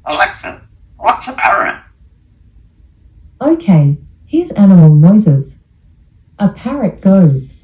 Alexa, what's a parrot? Okay, here's animal noises. A parrot goes.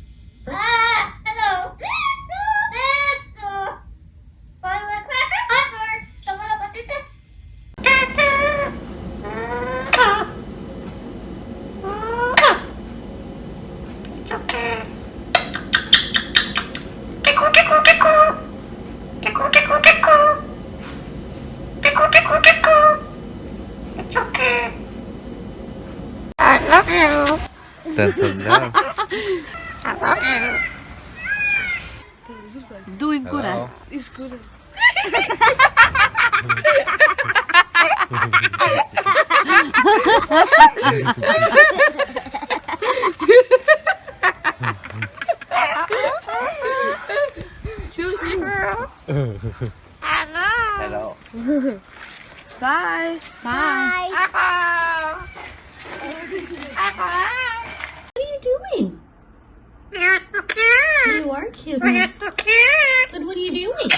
Doe im cură. Escura. Hello. Bye. Bye. What are you doing? You're so cute. You are cute. You're so cute. But what are you doing?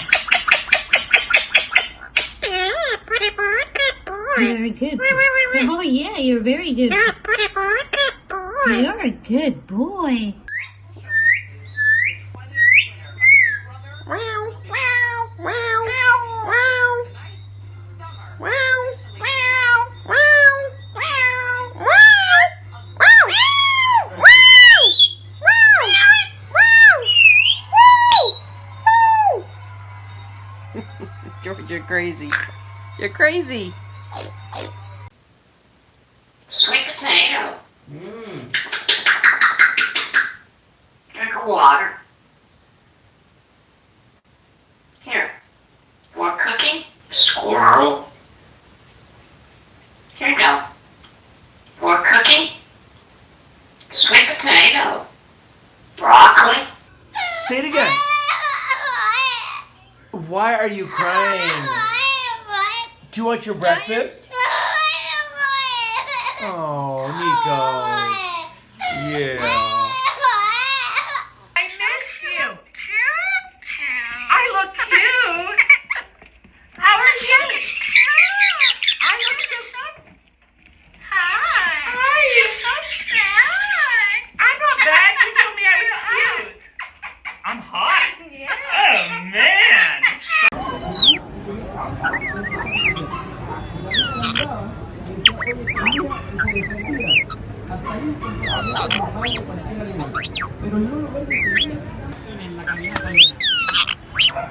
Yeah, pretty boy, good boy. Very good. Wait. Oh yeah, you're very good. You're a pretty boy, good boy. You're a good boy. Wow, wow, wow, wow, wow, wow, wow, wow, wow, George, you're crazy. You're crazy. Sweet potato. Drink of water. Here. More cookie? Squirrel. Here you go. More cookie? Sweet potato. Broccoli. Say it again. Why are you crying? Do you want your breakfast? Oh, Nico. Yeah. I missed you. I look cute. How are you? I look so good. Hi. You're so cute. I'm not bad. You told me I was cute. I'm hot. Yeah. Oh, man. Pero no lo vuelve a subir en la caminata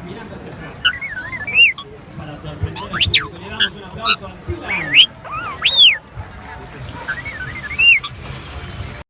mirando hacia atrás. Para sorprender al público, le damos un aplauso a Dylan.